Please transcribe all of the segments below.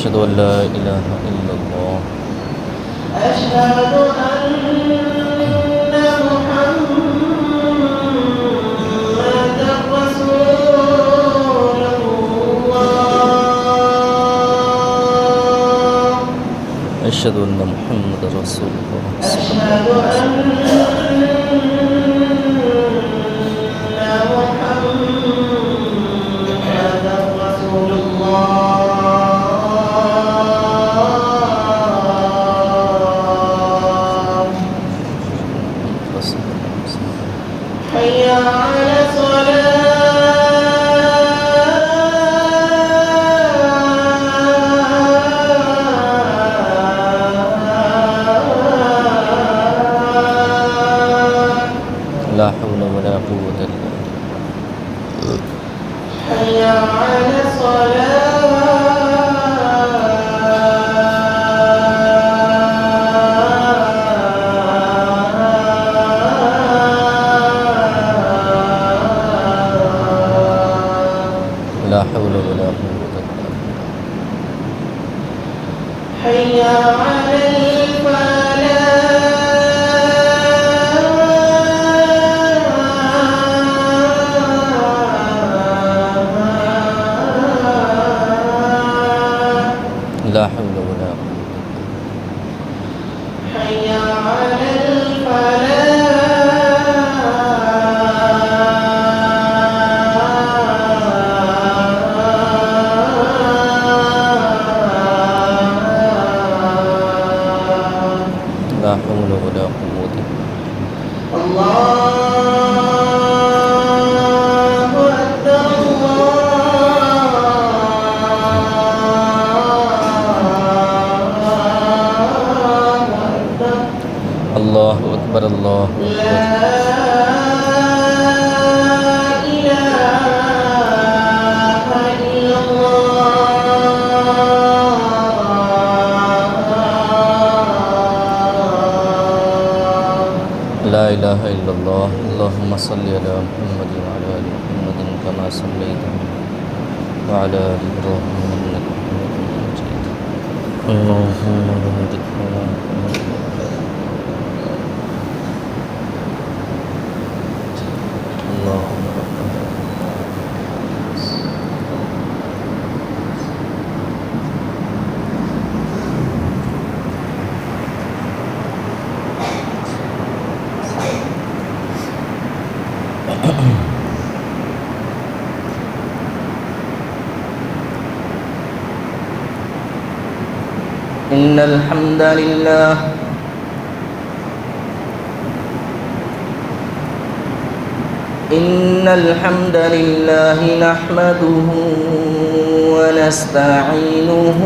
أشهد أن لا إله إلا الله أشهد أن محمدا رسول الله أشهد أن محمد رسول الله أشهد أن محمدا رسول الله حي على لا حول ولا قوة إلا بالله حي على لا حول ولا قوة إلا بالله حي على لا حول ولا قوة حي على لا حول ولا قوة إلا الله أكبر الله أكبر الله أكبر لا إله إلا الله لا إله إلا الله اللهم صل على محمد وعلى آل محمد كما صليت وعلى آل إبراهيم إنك حميد مجيد اللهم بارك على محمد اللهم ربنا إن الحمد لله نحمده ونستعينه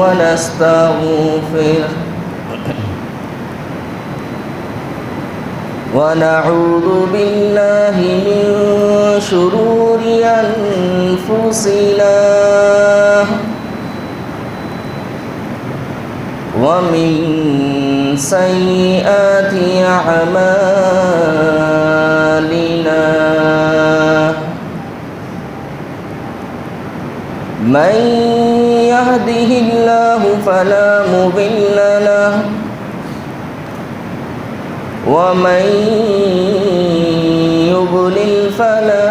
ونستغفره ونعوذ بالله من شرور أنفسنا ومن سيئات أعمالنا من يهده الله فلا مضل له ومن يضلل فلا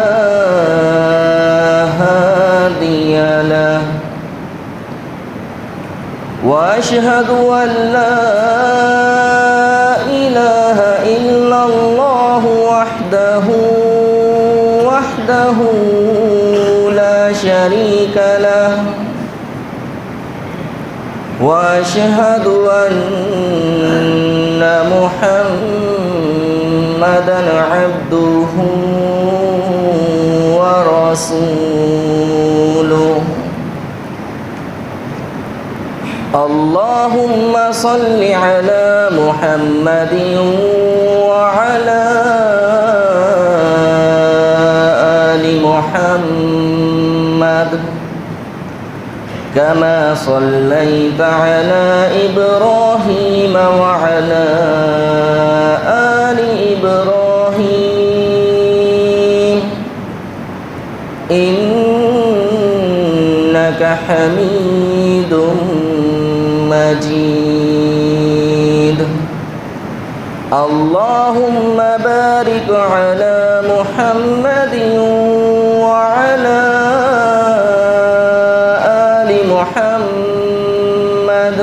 هادي له وأشهد أن لا إله إلا الله وحده لا شريك له وأشهد أن محمدًا عبده ورسوله اللهم صل على محمد وعلى آل محمد كما صليت على إبراهيم وعلى آل إبراهيم إنك إنك حميد مجيد. اللهم بارك على محمد وعلى آل محمد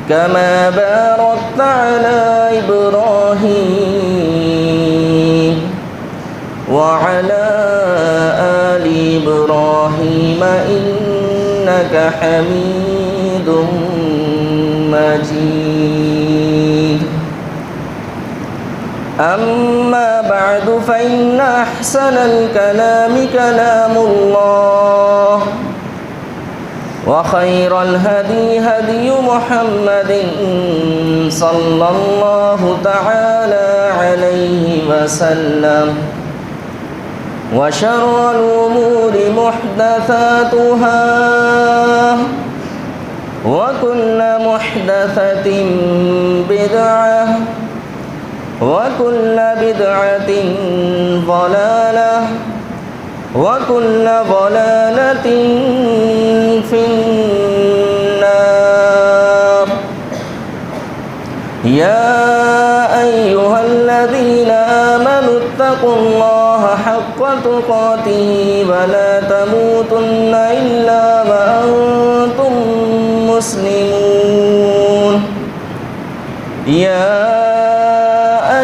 كما باركت على إبراهيم وعلى آل إبراهيم إنك حميد مجيد. أما بعد فإن أحسن الكلام كلام الله وخير الهدي هدي محمد صلى الله تعالى عليه وسلم وشر الأمور محدثاتها وكل محدثة بدعة وكل بدعة ضلالة وكل ضلالة في النار. يا أيها الذين آمنوا اتقوا الله حق تقاته ولا تموتن إلا وأنتم مسلمون. يا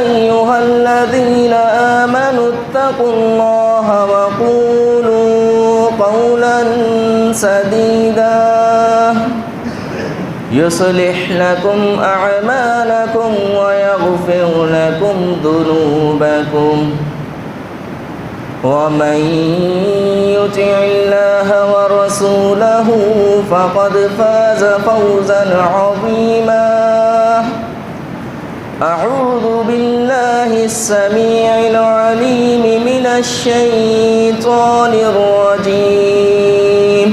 أيها الذين آمنوا اتقوا الله وقولوا قولا سديدا يصلح لكم أعمالكم ويغفر لكم ذنوبكم ومن يطع الله ورسوله فقد فاز فوزا عظيما. أعوذ بالله السميع العليم من الشيطان الرجيم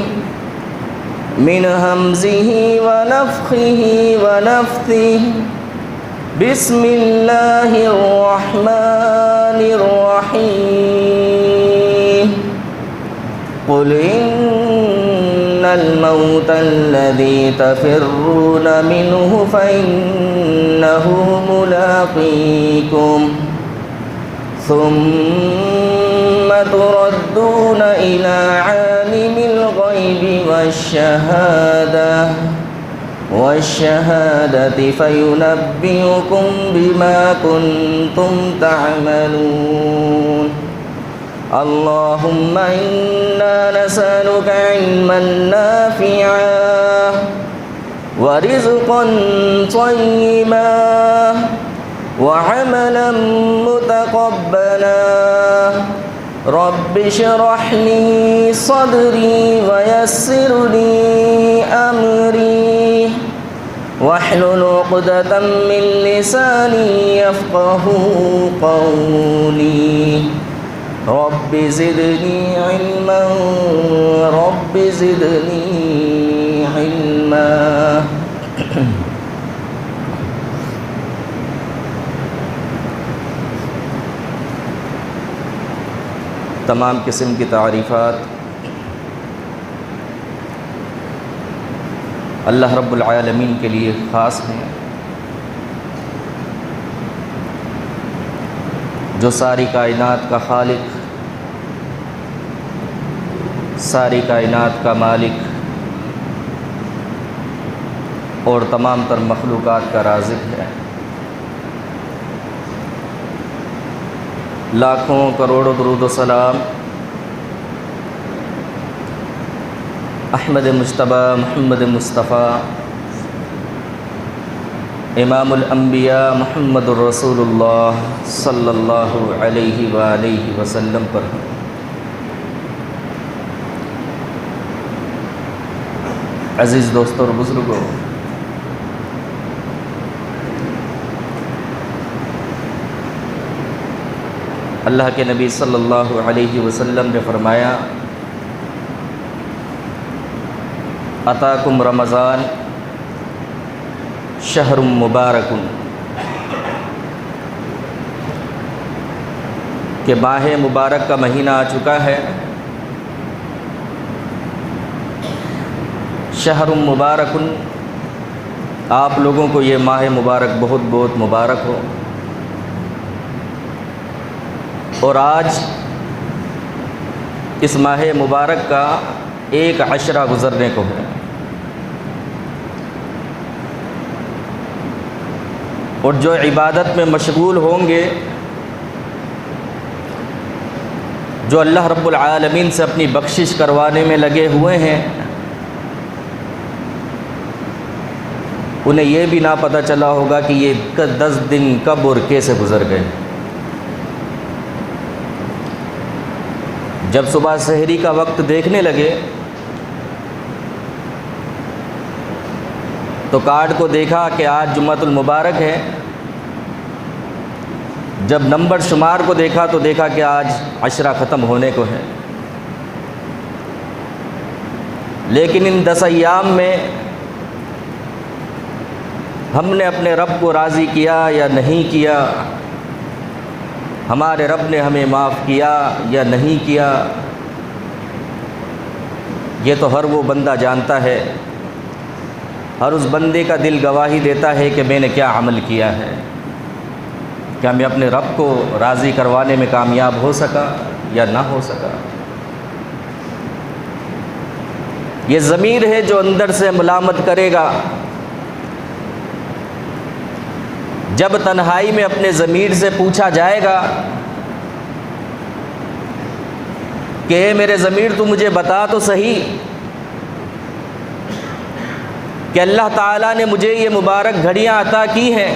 من همزه ونفخه ونفثه. بسم الله الرحمن الرحيم. قل إن الموت الذي تفرون منه فإنه ملاقيكم ثم تردون إلى عالم الغيب والشهادة فينبئكم بما كنتم تعملون. اللهم إنا نسألك علما نافعا ورزقا طيبا وعملا متقبلا. رب اشرح لي صدري ويسر لي أمري واحلل عقدة من لساني يفقه قولي. رب زدني علما رب زدني علما. تمام قسم کی تعریفات اللہ رب العالمین کے لیے خاص ہیں، جو ساری کائنات کا خالق، ساری کائنات کا مالک اور تمام تر مخلوقات کا رازق ہے۔ لاکھوں کروڑوں درود و سلام احمد مجتبیٰ محمد مصطفیٰ امام الانبیاء محمد الرسول اللہ صلی اللہ علیہ وآلہ وسلم پر۔ عزیز دوستوں اور بزرگوں، اللہ کے نبی صلی اللہ علیہ وسلم نے فرمایا، اتاکم رمضان شہر مبارک، کہ ماہ مبارک کا مہینہ آ چکا ہے شہر مبارک، آپ لوگوں کو یہ ماہ مبارک بہت بہت مبارک ہو۔ اور آج اس ماہ مبارک کا ایک عشرہ گزرنے کو ہے، اور جو عبادت میں مشغول ہوں گے، جو اللہ رب العالمین سے اپنی بخشش کروانے میں لگے ہوئے ہیں، انہیں یہ بھی نہ پتہ چلا ہوگا کہ یہ 10 دن کب اور کیسے گزر گئے۔ جب صبح سحری کا وقت دیکھنے لگے تو کارڈ کو دیکھا کہ آج جمعۃ المبارک ہے۔ جب نمبر شمار کو دیکھا تو دیکھا کہ آج عشرہ ختم ہونے کو ہے۔ لیکن ان 10 ایام میں ہم نے اپنے رب کو راضی کیا یا نہیں کیا، ہمارے رب نے ہمیں معاف کیا یا نہیں کیا، یہ تو ہر وہ بندہ جانتا ہے، ہر اس بندے کا دل گواہی دیتا ہے کہ میں نے کیا عمل کیا ہے، کیا میں اپنے رب کو راضی کروانے میں کامیاب ہو سکا یا نہ ہو سکا۔ یہ ضمیر ہے جو اندر سے ملامت کرے گا۔ جب تنہائی میں اپنے ضمیر سے پوچھا جائے گا کہ اے میرے ضمیر تو مجھے بتا تو صحیح کہ اللہ تعالیٰ نے مجھے یہ مبارک گھڑیاں عطا کی ہیں،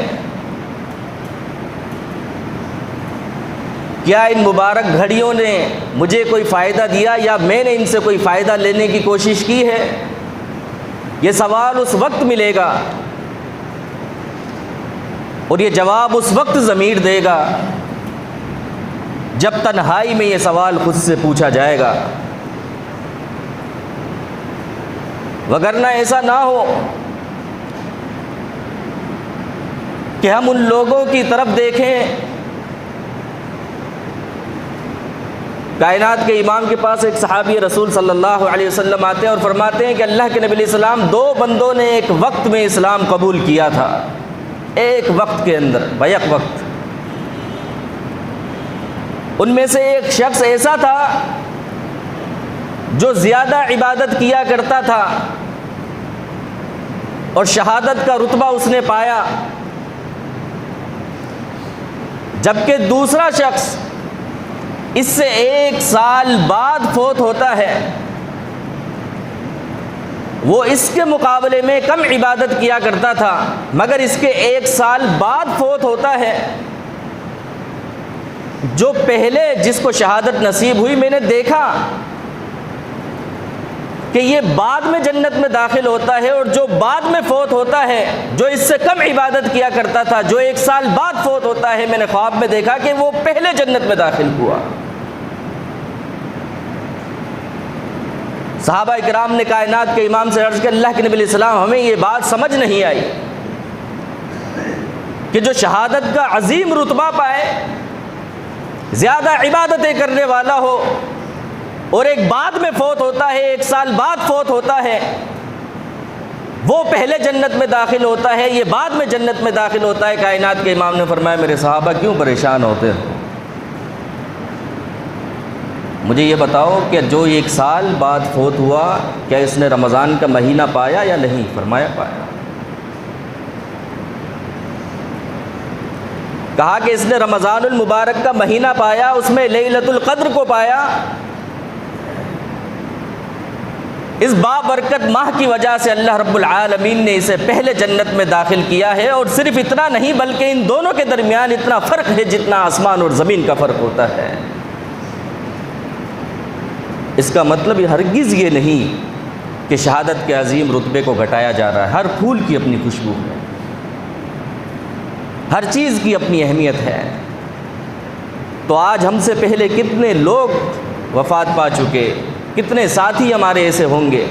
کیا ان مبارک گھڑیوں نے مجھے کوئی فائدہ دیا یا میں نے ان سے کوئی فائدہ لینے کی کوشش کی ہے؟ یہ سوال اس وقت ملے گا اور یہ جواب اس وقت ضمیر دے گا جب تنہائی میں یہ سوال خود سے پوچھا جائے گا۔ وگرنہ ایسا نہ ہو کہ ہم ان لوگوں کی طرف دیکھیں، کائنات کے امام کے پاس ایک صحابی رسول صلی اللہ علیہ وسلم آتے ہیں اور فرماتے ہیں کہ اللہ کے نبی علیہ السلام 2 بندوں نے ایک وقت میں اسلام قبول کیا تھا، ایک وقت کے اندر، بیک وقت۔ ان میں سے ایک شخص ایسا تھا جو زیادہ عبادت کیا کرتا تھا اور شہادت کا رتبہ اس نے پایا، جبکہ دوسرا شخص اس سے 1 سال بعد فوت ہوتا ہے، وہ اس کے مقابلے میں کم عبادت کیا کرتا تھا مگر اس کے 1 سال بعد فوت ہوتا ہے۔ جو پہلے جس کو شہادت نصیب ہوئی، میں نے دیکھا کہ یہ بعد میں جنت میں داخل ہوتا ہے، اور جو بعد میں فوت ہوتا ہے، جو اس سے کم عبادت کیا کرتا تھا، جو 1 سال بعد فوت ہوتا ہے، میں نے خواب میں دیکھا کہ وہ پہلے جنت میں داخل ہوا۔ صحابہ اکرام نے کائنات کے امام سے عرض کیا، اللہ کے نبی علیہ السلام ہمیں یہ بات سمجھ نہیں آئی کہ جو شہادت کا عظیم رتبہ پائے، زیادہ عبادتیں کرنے والا ہو، اور ایک بعد میں فوت ہوتا ہے، 1 سال بعد فوت ہوتا ہے، وہ پہلے جنت میں داخل ہوتا ہے، یہ بعد میں جنت میں داخل ہوتا ہے۔ کائنات کے امام نے فرمایا، میرے صحابہ کیوں پریشان ہوتے ہو؟ مجھے یہ بتاؤ کہ جو 1 سال بعد فوت ہوا، کیا اس نے رمضان کا مہینہ پایا یا نہیں؟ فرمایا پایا۔ کہا کہ اس نے رمضان المبارک کا مہینہ پایا، اس میں لیلۃ القدر کو پایا، اس بابرکت ماہ کی وجہ سے اللہ رب العالمین نے اسے پہلے جنت میں داخل کیا ہے۔ اور صرف اتنا نہیں بلکہ ان دونوں کے درمیان اتنا فرق ہے جتنا آسمان اور زمین کا فرق ہوتا ہے۔ اس کا مطلب ہرگز یہ نہیں کہ شہادت کے عظیم رتبے کو گھٹایا جا رہا ہے۔ ہر پھول کی اپنی خوشبو ہے، ہر چیز کی اپنی اہمیت ہے۔ تو آج ہم سے پہلے کتنے لوگ وفات پا چکے، کتنے ساتھی ہمارے ایسے ہوں گے،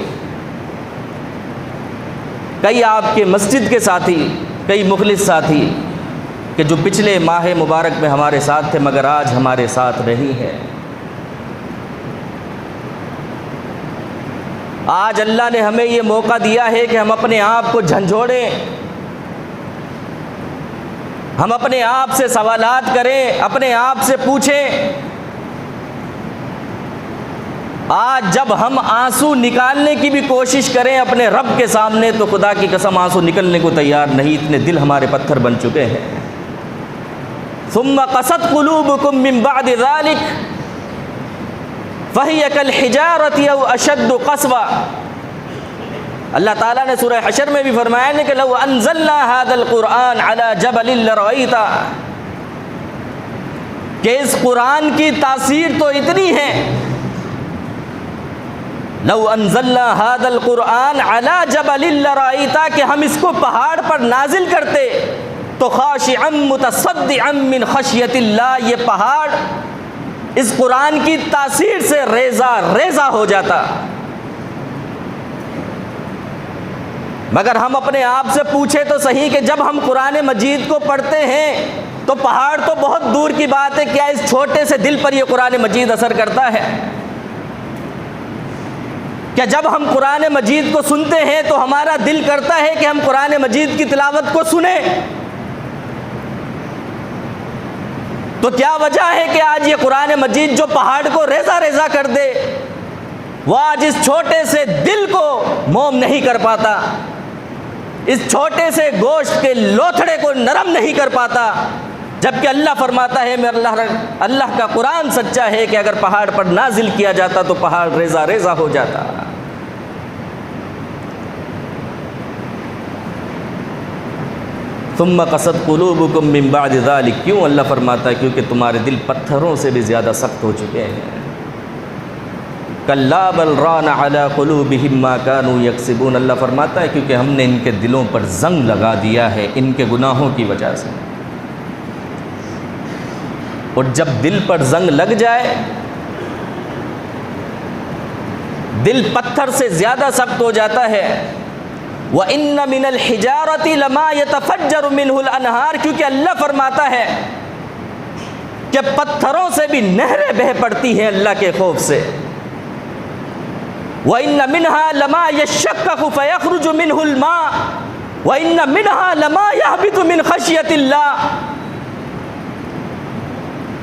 کئی آپ کے مسجد کے ساتھی، کئی مخلص ساتھی کہ جو پچھلے ماہ مبارک میں ہمارے ساتھ تھے مگر آج ہمارے ساتھ نہیں ہیں۔ آج اللہ نے ہمیں یہ موقع دیا ہے کہ ہم اپنے آپ کو جھنجھوڑیں، ہم اپنے آپ سے سوالات کریں، اپنے آپ سے پوچھیں۔ آج جب ہم آنسو نکالنے کی بھی کوشش کریں اپنے رب کے سامنے تو خدا کی قسم آنسو نکلنے کو تیار نہیں، اتنے دل ہمارے پتھر بن چکے ہیں۔ ثم قست قلوبکم من بعد ذلک فہی کالحجارۃ او اشد قسوۃ۔ اللہ تعالیٰ نے سورہ حشر میں بھی فرمایا ہے کہ لو انزلنا ھذا القرآن علی جبل لرأیتہ، کہ اس قرآن کی تاثیر تو اتنی ہے، لو انزلنا ھذا القرآن علی جبل لرأیتہ، کہ ہم اس کو پہاڑ پر نازل کرتے تو خاشعا متصدعا من خشیۃ اللہ، یہ پہاڑ اس قرآن کی تاثیر سے ریزہ ریزہ ہو جاتا۔ مگر ہم اپنے آپ سے پوچھیں تو صحیح کہ جب ہم قرآن مجید کو پڑھتے ہیں تو پہاڑ تو بہت دور کی بات ہے، کیا اس چھوٹے سے دل پر یہ قرآن مجید اثر کرتا ہے؟ کیا جب ہم قرآن مجید کو سنتے ہیں تو ہمارا دل کرتا ہے کہ ہم قرآن مجید کی تلاوت کو سنیں؟ تو کیا وجہ ہے کہ آج یہ قرآن مجید جو پہاڑ کو ریزہ ریزہ کر دے، وہ آج اس چھوٹے سے دل کو موم نہیں کر پاتا، اس چھوٹے سے گوشت کے لوتھڑے کو نرم نہیں کر پاتا، جبکہ اللہ فرماتا ہے میں اللہ کا قرآن سچا ہے کہ اگر پہاڑ پر نازل کیا جاتا تو پہاڑ ریزہ ریزہ ہو جاتا۔ ثم قست قلوبکم من بعد ذلک، کیوں اللہ فرماتا ہے کیونکہ تمہارے دل پتھروں سے بھی زیادہ سخت ہو چکے ہیں۔ کلا بل ران علی قلوبہم ما کانوا یکسبون، اللہ فرماتا ہے کیونکہ ہم نے ان کے دلوں پر زنگ لگا دیا ہے ان کے گناہوں کی وجہ سے۔ اور جب دل پر زنگ لگ جائے، دل پتھر سے زیادہ سخت ہو جاتا ہے۔ وَإِنَّ مِنَ الْحِجَارَةِ لَمَا يَتَفَجَّرُ مِنْهُ الْأَنْهَارُ، کیونکہ اللہ فرماتا ہے کہ پتھروں سے بھی نہریں بہہ پڑتی ہیں اللہ کے خوف سے۔ وَإِنَّ مِنْهَا لَمَا يَشَّقَّقُ فَيَخْرُجُ مِنْهُ الْمَاءُ وَإِنَّ مِنْهَا لَمَا يَهْبِطُ مِنْ خَشْيَةِ اللَّهِ،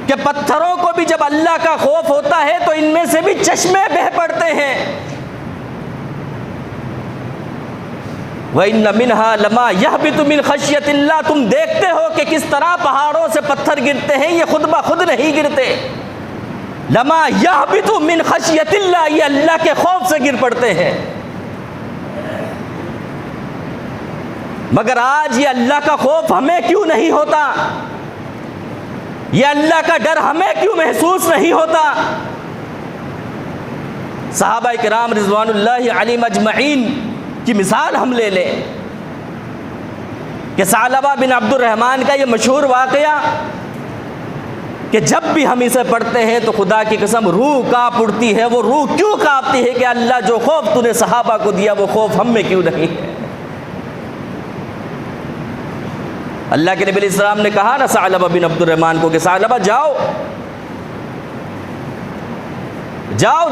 کہ پتھروں کو بھی جب اللہ کا خوف ہوتا ہے تو ان میں سے بھی چشمے بہہ پڑتے ہیں۔ وَإِنَّ مِنْهَا لَمَا يَهْبِطُ مِنْ خَشْيَةِ اللَّهِ، تم دیکھتے ہو کہ کس طرح پہاڑوں سے پتھر گرتے ہیں، یہ خود بخود نہیں گرتے۔ لَمَا يَهْبِطُ مِنْ خَشْيَةِ اللَّهِ، یہ اللہ کے خوف سے گر پڑتے ہیں۔ مگر آج یہ اللہ کا خوف ہمیں کیوں نہیں ہوتا؟ یہ اللہ کا ڈر ہمیں کیوں محسوس نہیں ہوتا؟ صحابہ کرام رضوان اللہ علیہم اجمعین کی مثال ہم لے لیں کہ ثعلبہ بن عبد الرحمن کا یہ مشہور واقعہ کہ جب بھی ہم اسے پڑھتے ہیں تو خدا کی قسم روح کانپ اٹھتی ہے۔ وہ روح کیوں کانپتی ہے کہ اللہ جو خوف تو نے صحابہ کو دیا وہ خوف ہم میں کیوں نہیں ہے؟ اللہ کے نبی علیہ السلام نے کہا نا ثعلبہ بن عبد الرحمن کو کہ ثعلبہ جاؤ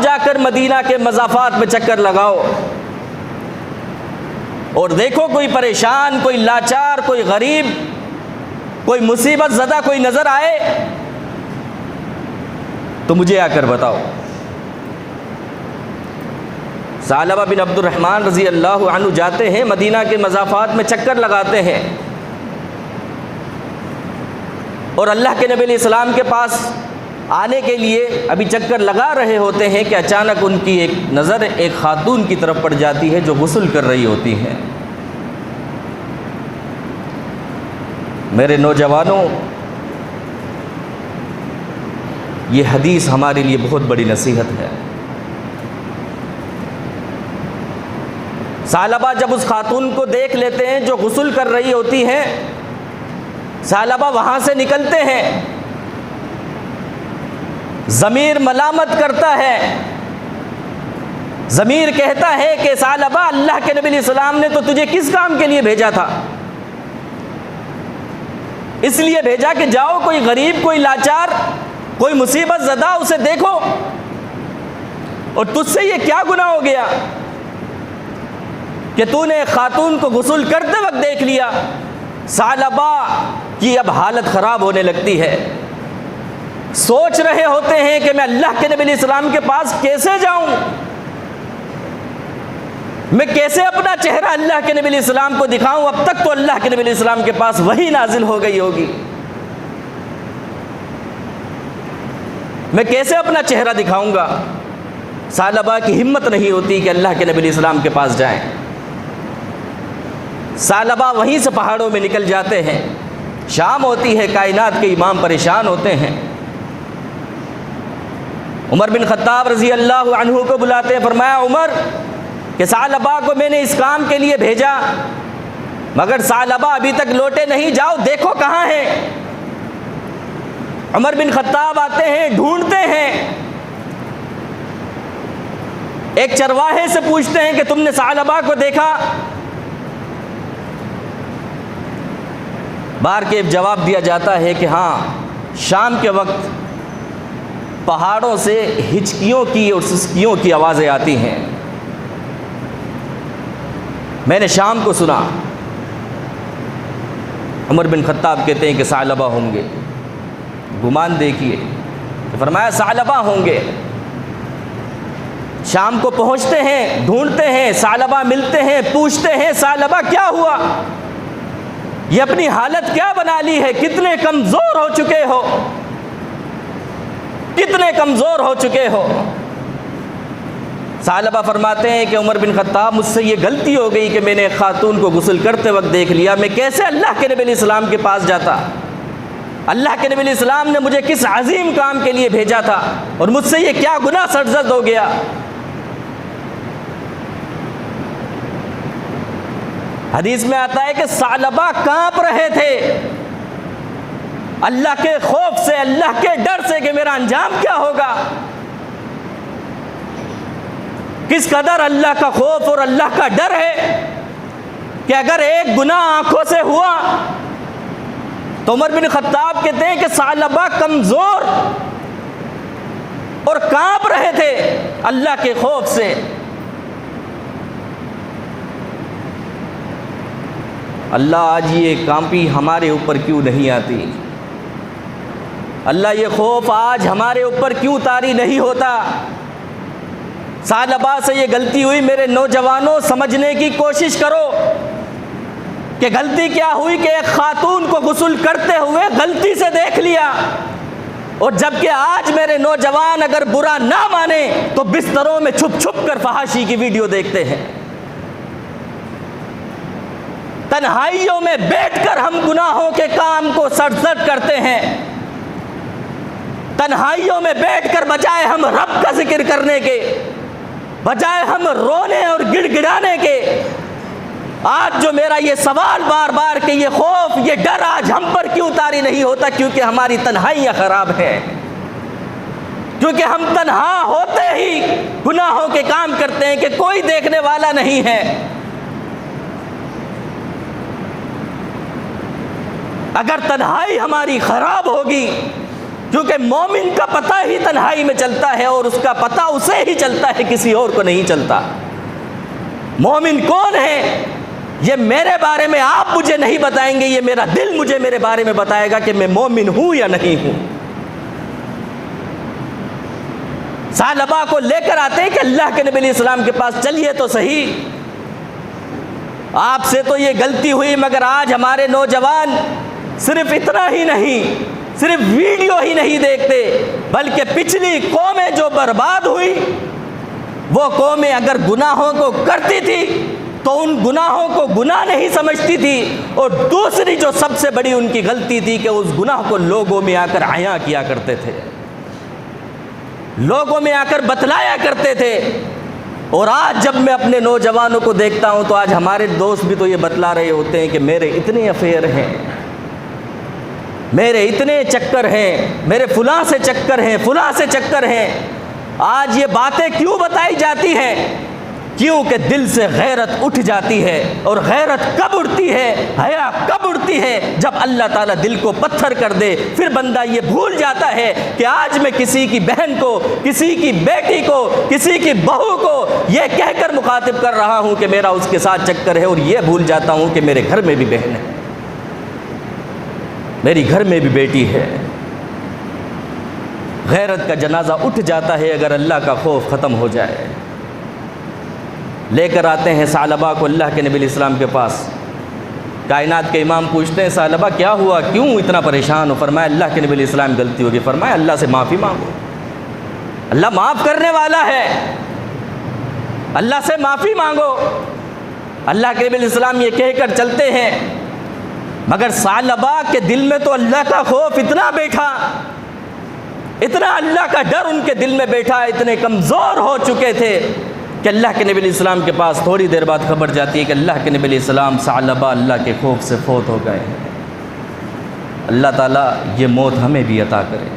جا کر مدینہ کے مضافات میں چکر لگاؤ اور دیکھو کوئی پریشان، کوئی لاچار، کوئی غریب، کوئی مصیبت زدہ کوئی نظر آئے تو مجھے آ کر بتاؤ۔ ثعلبہ بن عبد الرحمن رضی اللہ عنہ جاتے ہیں، مدینہ کے مضافات میں چکر لگاتے ہیں اور اللہ کے نبی علیہ السلام کے پاس آنے کے لیے ابھی چکر لگا رہے ہوتے ہیں کہ اچانک ان کی ایک نظر ایک خاتون کی طرف پڑ جاتی ہے جو غسل کر رہی ہوتی ہیں۔ میرے نوجوانوں، یہ حدیث ہمارے لیے بہت بڑی نصیحت ہے۔ ثعلبہ جب اس خاتون کو دیکھ لیتے ہیں جو غسل کر رہی ہوتی ہیں، ثعلبہ وہاں سے نکلتے ہیں، ضمیر ملامت کرتا ہے، ضمیر کہتا ہے کہ ثعلبہ اللہ کے نبی علیہ السلام نے تو تجھے کس کام کے لیے بھیجا تھا؟ اس لیے بھیجا کہ جاؤ کوئی غریب، کوئی لاچار، کوئی مصیبت زدہ اسے دیکھو، اور تجھ سے یہ کیا گناہ ہو گیا؟ کہ تو نے ایک خاتون کو غسل کرتے وقت دیکھ لیا۔ ثعلبہ کی اب حالت خراب ہونے لگتی ہے، سوچ رہے ہوتے ہیں کہ میں اللہ کے نبی علیہ السلام کے پاس کیسے جاؤں، میں کیسے اپنا چہرہ اللہ کے نبی علیہ السلام کو دکھاؤں، اب تک تو اللہ کے نبی علیہ السلام کے پاس وحی نازل ہو گئی ہوگی، میں کیسے اپنا چہرہ دکھاؤں گا۔ ثعلبہ کی ہمت نہیں ہوتی کہ اللہ کے نبی علیہ السلام کے پاس جائیں۔ ثعلبہ وہیں سے پہاڑوں میں نکل جاتے ہیں، شام ہوتی ہے، کائنات کے امام پریشان ہوتے ہیں، عمر بن خطاب رضی اللہ عنہ کو بلاتے ہیں، فرمایا عمر کہ ثعلبہ کو میں نے اس کام کے لیے بھیجا مگر ثعلبہ ابھی تک لوٹے نہیں، جاؤ دیکھو کہاں ہیں۔ عمر بن خطاب آتے ہیں، ڈھونڈتے ہیں، ایک چرواہے سے پوچھتے ہیں کہ تم نے ثعلبہ کو دیکھا؟ بار کے جواب دیا جاتا ہے کہ ہاں، شام کے وقت پہاڑوں سے ہچکیوں کی اور سسکیوں کی آوازیں آتی ہیں، میں نے شام کو سنا۔ عمر بن خطاب کہتے ہیں کہ ثعلبہ ہوں گے، گمان دیکھیے، فرمایا ثعلبہ ہوں گے۔ شام کو پہنچتے ہیں، ڈھونڈتے ہیں، ثعلبہ ملتے ہیں، پوچھتے ہیں ثعلبہ کیا ہوا، یہ اپنی حالت کیا بنا لی ہے، کتنے کمزور ہو چکے ہو، کتنے کمزور ہو چکے ہو۔ ثعلبہ فرماتے ہیں کہ عمر بن خطاب مجھ سے یہ غلطی ہو گئی کہ میں نے ایک خاتون کو غسل کرتے وقت دیکھ لیا، میں کیسے اللہ کے نبی علیہ السلام کے پاس جاتا، اللہ کے نبی علیہ السلام نے مجھے کس عظیم کام کے لیے بھیجا تھا اور مجھ سے یہ کیا گناہ سرزد ہو گیا۔ حدیث میں آتا ہے کہ ثعلبہ کانپ رہے تھے اللہ کے خوف سے، اللہ کے ڈر سے کہ میرا انجام کیا ہوگا۔ کس قدر اللہ کا خوف اور اللہ کا ڈر ہے کہ اگر ایک گناہ آنکھوں سے ہوا تو عمر بن خطاب کہتے ہیں کہ ثعلبہ کمزور اور کانپ رہے تھے اللہ کے خوف سے۔ اللہ آج یہ کانپی ہمارے اوپر کیوں نہیں آتی، اللہ یہ خوف آج ہمارے اوپر کیوں طاری نہیں ہوتا۔ ثعلبہ سے یہ غلطی ہوئی، میرے نوجوانوں سمجھنے کی کوشش کرو کہ غلطی کیا ہوئی کہ ایک خاتون کو غسل کرتے ہوئے غلطی سے دیکھ لیا، اور جبکہ آج میرے نوجوان اگر برا نہ مانے تو بستروں میں چھپ چھپ کر فحاشی کی ویڈیو دیکھتے ہیں، تنہائیوں میں بیٹھ کر ہم گناہوں کے کام کو سرزد کرتے ہیں، تنہائیوں میں بیٹھ کر بجائے ہم رب کا ذکر کرنے کے، بجائے ہم رونے اور گڑ گڑانے کے، آج جو میرا یہ سوال بار بار کہ یہ خوف یہ ڈر آج ہم پر کیوں طاری نہیں ہوتا، کیونکہ ہماری تنہائیاں خراب ہیں، کیونکہ ہم تنہا ہوتے ہی گناہوں کے کام کرتے ہیں کہ کوئی دیکھنے والا نہیں ہے۔ اگر تنہائی ہماری خراب ہوگی، کیونکہ مومن کا پتہ ہی تنہائی میں چلتا ہے اور اس کا پتہ اسے ہی چلتا ہے، کسی اور کو نہیں چلتا۔ مومن کون ہے یہ میرے بارے میں آپ مجھے نہیں بتائیں گے، یہ میرا دل مجھے میرے بارے میں بتائے گا کہ میں مومن ہوں یا نہیں ہوں۔ ثعلبہ کو لے کر آتے ہیں کہ اللہ کے نبی علیہ السلام کے پاس چلیے تو صحیح، آپ سے تو یہ غلطی ہوئی مگر آج ہمارے نوجوان صرف اتنا ہی نہیں، صرف ویڈیو ہی نہیں دیکھتے بلکہ پچھلی قومیں جو برباد ہوئی وہ قومیں اگر گناہوں کو کرتی تھی تو ان گناہوں کو گناہ نہیں سمجھتی تھی، اور دوسری جو سب سے بڑی ان کی غلطی تھی کہ اس گناہ کو لوگوں میں آ کر عیاں کیا کرتے تھے، لوگوں میں آ کر بتلایا کرتے تھے۔ اور آج جب میں اپنے نوجوانوں کو دیکھتا ہوں تو آج ہمارے دوست بھی تو یہ بتلا رہے ہوتے ہیں کہ میرے اتنے افیئر ہیں، میرے اتنے چکر ہیں، میرے فلاں سے چکر ہیں، فلاں سے چکر ہیں۔ آج یہ باتیں کیوں بتائی جاتی ہیں؟ کیوں کہ دل سے غیرت اٹھ جاتی ہے، اور غیرت کب اٹھتی ہے، حیا کب اٹھتی ہے، جب اللہ تعالیٰ دل کو پتھر کر دے۔ پھر بندہ یہ بھول جاتا ہے کہ آج میں کسی کی بہن کو، کسی کی بیٹی کو، کسی کی بہو کو یہ کہہ کر مخاطب کر رہا ہوں کہ میرا اس کے ساتھ چکر ہے، اور یہ بھول جاتا ہوں کہ میرے گھر میں بھی بہن ہے، میری گھر میں بھی بیٹی ہے۔ غیرت کا جنازہ اٹھ جاتا ہے اگر اللہ کا خوف ختم ہو جائے۔ لے کر آتے ہیں ثعلبہ کو اللہ کے نبی علیہ السلام کے پاس۔ کائنات کے امام پوچھتے ہیں ثعلبہ کیا ہوا، کیوں اتنا پریشان ہو؟ فرمایا اللہ کے نبی علیہ السلام غلطی ہوگی۔ فرمایا اللہ سے معافی مانگو، اللہ معاف کرنے والا ہے، اللہ سے معافی مانگو۔ اللہ کے نبی علیہ السلام یہ کہہ کر چلتے ہیں، مگر ثعلبہ کے دل میں تو اللہ کا خوف اتنا بیٹھا، اتنا اللہ کا ڈر ان کے دل میں بیٹھا، اتنے کمزور ہو چکے تھے کہ اللہ کے نبی علیہ السلام کے پاس تھوڑی دیر بعد خبر جاتی ہے کہ اللہ کے نبی علیہ السلام ثعلبہ اللہ کے خوف سے فوت ہو گئے ہیں۔ اللہ تعالیٰ یہ موت ہمیں بھی عطا کرے۔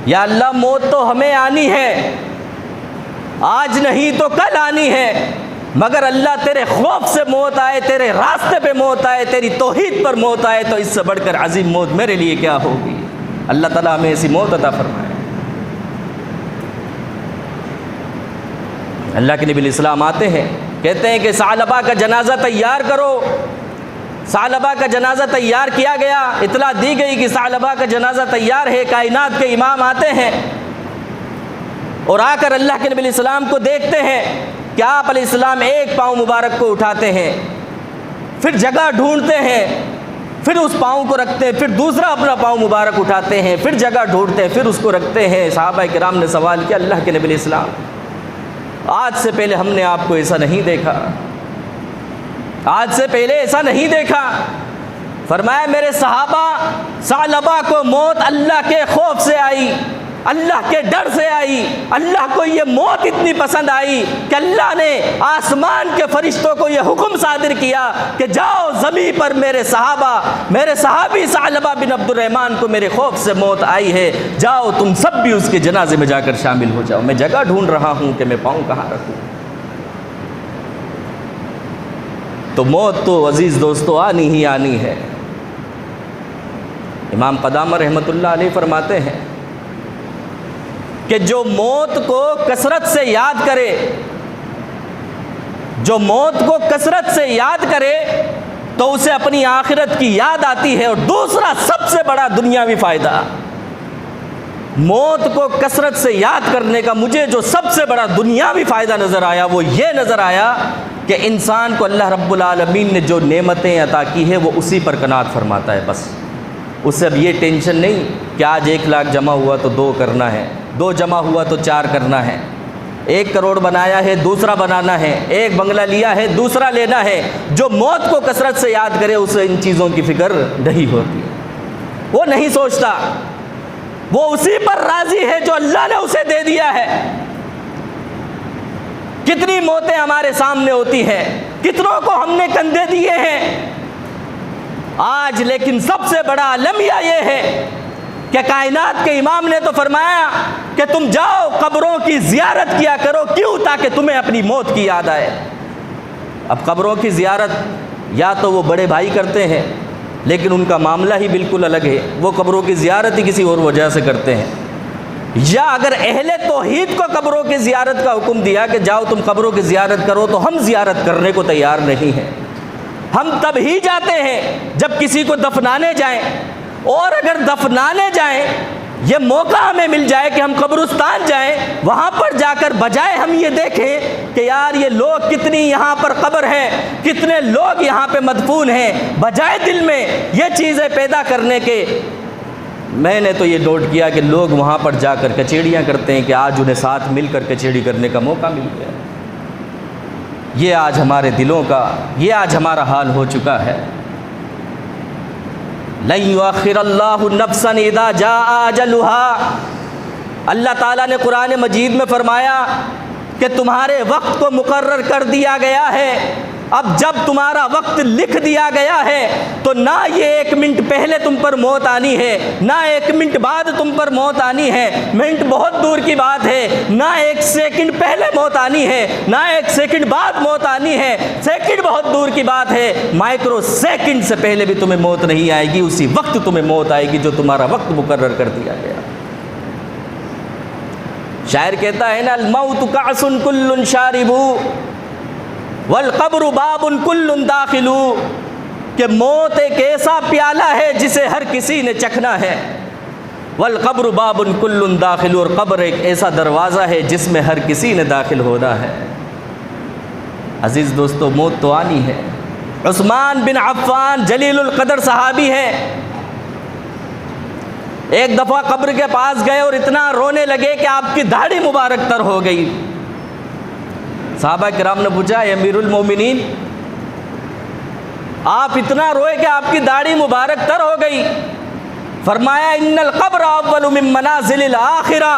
یا اللہ موت تو ہمیں آنی ہے، آج نہیں تو کل آنی ہے، مگر اللہ تیرے خوف سے موت آئے، تیرے راستے پہ موت آئے، تیری توحید پر موت آئے تو اس سے بڑھ کر عظیم موت میرے لیے کیا ہوگی۔ اللہ تعالیٰ ہمیں ایسی موت عطا فرمائے۔ اللہ کے نبی علیہ السلام آتے ہیں، کہتے ہیں کہ ثعلبہ کا جنازہ تیار کرو۔ ثعلبہ کا جنازہ تیار کیا گیا، اطلاع دی گئی کہ ثعلبہ کا جنازہ تیار ہے۔ کائنات کے امام آتے ہیں اور آ کر اللہ کے نبی علیہ السلام کو دیکھتے ہیں کہ آپ علیہ السلام ایک پاؤں مبارک کو اٹھاتے ہیں، پھر جگہ ڈھونڈتے ہیں، پھر اس پاؤں کو رکھتے ہیں، پھر دوسرا اپنا پاؤں مبارک اٹھاتے ہیں، پھر جگہ ڈھونڈتے ہیں، پھر اس کو رکھتے ہیں۔ صحابہ کرام نے سوال کیا اللہ کے نبی علیہ السلام آج سے پہلے ہم نے آپ کو ایسا نہیں دیکھا، آج سے پہلے ایسا نہیں دیکھا۔ فرمایا میرے صحابہ ثعلبہ کو موت اللہ کے خوف سے آئی، اللہ کے ڈر سے آئی، اللہ کو یہ موت اتنی پسند آئی کہ اللہ نے آسمان کے فرشتوں کو یہ حکم صادر کیا کہ جاؤ زمین پر میرے صحابہ، میرے صحابی ثعلبہ بن عبد الرحمن کو میرے خوف سے موت آئی ہے، جاؤ تم سب بھی اس کے جنازے میں جا کر شامل ہو جاؤ۔ میں جگہ ڈھونڈ رہا ہوں کہ میں پاؤں کہاں رکھوں۔ تو موت تو عزیز دوستو آنی ہی آنی ہے۔ امام قدامہ رحمۃ اللہ علیہ فرماتے ہیں کہ جو موت کو کثرت سے یاد کرے، جو موت کو کثرت سے یاد کرے تو اسے اپنی آخرت کی یاد آتی ہے۔ اور دوسرا سب سے بڑا دنیاوی فائدہ موت کو کثرت سے یاد کرنے کا مجھے جو سب سے بڑا دنیاوی فائدہ نظر آیا وہ یہ نظر آیا کہ انسان کو اللہ رب العالمین نے جو نعمتیں عطا کی ہے وہ اسی پر قناعت فرماتا ہے۔ بس اسے اب یہ ٹینشن نہیں کہ آج 1 لاکھ جمع ہوا تو 2 کرنا ہے، 2 جمع ہوا تو 4 کرنا ہے، 1 کروڑ بنایا ہے دوسرا بنانا ہے، 1 بنگلہ لیا ہے دوسرا لینا ہے۔ جو موت کو کثرت سے یاد کرے اسے ان چیزوں کی فکر نہیں ہوتی، وہ نہیں سوچتا، وہ اسی پر راضی ہے جو اللہ نے اسے دے دیا ہے۔ کتنی موتیں ہمارے سامنے ہوتی ہیں، کتنوں کو ہم نے کندھے دیے ہیں آج، لیکن سب سے بڑا المیہ یہ ہے کہ کائنات کے امام نے تو فرمایا کہ تم جاؤ قبروں کی زیارت کیا کرو، کیوں؟ تاکہ تمہیں اپنی موت کی یاد آئے۔ اب قبروں کی زیارت یا تو وہ بڑے بھائی کرتے ہیں لیکن ان کا معاملہ ہی بالکل الگ ہے، وہ قبروں کی زیارت ہی کسی اور وجہ سے کرتے ہیں، یا اگر اہل توحید کو قبروں کی زیارت کا حکم دیا کہ جاؤ تم قبروں کی زیارت کرو تو ہم زیارت کرنے کو تیار نہیں ہیں۔ ہم تب ہی جاتے ہیں جب کسی کو دفنانے جائیں، اور اگر دفنانے جائیں یہ موقع ہمیں مل جائے کہ ہم قبرستان جائیں، وہاں پر جا کر بجائے ہم یہ دیکھیں کہ یار یہ لوگ کتنی یہاں پر قبر ہے، کتنے لوگ یہاں پہ مدفون ہیں، بجائے دل میں یہ چیزیں پیدا کرنے کے، میں نے تو یہ نوٹ کیا کہ لوگ وہاں پر جا کر کچیڑیاں کرتے ہیں کہ آج انہیں ساتھ مل کر کچیڑی کرنے کا موقع مل گیا۔ یہ آج ہمارے دلوں کا، یہ آج ہمارا حال ہو چکا ہے۔ لن یؤخر اللہ نفسا اذا جاء اجلها، اللہ تعالیٰ نے قرآن مجید میں فرمایا کہ تمہارے وقت کو مقرر کر دیا گیا ہے، اب جب تمہارا وقت لکھ دیا گیا ہے تو نہ یہ 1 منٹ پہلے تم پر موت آنی ہے، نہ 1 منٹ بعد تم پر موت آنی ہے، منٹ بہت دور کی بات ہے، نہ 1 سیکنڈ پہلے موت آنی ہے، نہ 1 سیکنڈ بعد موت آنی ہے، سیکنڈ بہت دور کی بات ہے، مائکرو سیکنڈ سے پہلے بھی تمہیں موت نہیں آئے گی، اسی وقت تمہیں موت آئے گی جو تمہارا وقت مقرر کر دیا گیا۔ شاعر کہتا ہے نا، الموت کأس کل شارب والقبر باب کل داخل، کہ موت ایک ایسا پیالہ ہے جسے ہر کسی نے چکھنا ہے، والقبر باب کل داخل، اور قبر ایک ایسا دروازہ ہے جس میں ہر کسی نے داخل ہونا ہے۔ عزیز دوستو، موت تو آنی ہے۔ عثمان بن عفان جلیل القدر صحابی ہے، ایک دفعہ قبر کے پاس گئے اور اتنا رونے لگے کہ آپ کی داڑھی مبارک تر ہو گئی۔ صحابہ کرام نے پوچھا، اے امیر المومنین، آپ اتنا روئے کہ آپ کی داڑھی مبارک تر ہو گئی؟ فرمایا، ان القبر اول من منازل الاخرہ،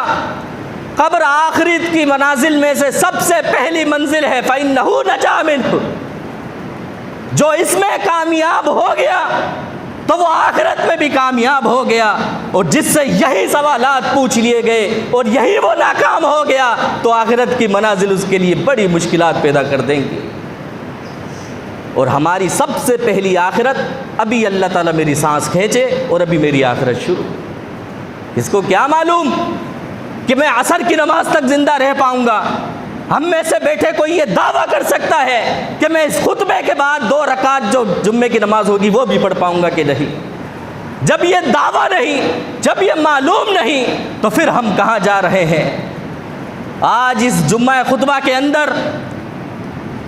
قبر آخرت کی منازل میں سے سب سے پہلی منزل ہے، فإنہ نجا منہ، جو اس میں کامیاب ہو گیا تو وہ آخرت میں بھی کامیاب ہو گیا، اور جس سے یہی سوالات پوچھ لیے گئے اور یہی وہ ناکام ہو گیا تو آخرت کی منازل اس کے لیے بڑی مشکلات پیدا کر دیں گے۔ اور ہماری سب سے پہلی آخرت، ابھی اللہ تعالیٰ میری سانس کھینچے اور ابھی میری آخرت شروع۔ اس کو کیا معلوم کہ میں عصر کی نماز تک زندہ رہ پاؤں گا؟ ہم میں سے بیٹھے کوئی یہ دعویٰ کر سکتا ہے کہ میں اس خطبے کے بعد 2 رکعت جو جمعے کی نماز ہوگی وہ بھی پڑھ پاؤں گا کہ نہیں؟ جب یہ دعویٰ نہیں، جب یہ معلوم نہیں، تو پھر ہم کہاں جا رہے ہیں؟ آج اس جمعہ خطبہ کے اندر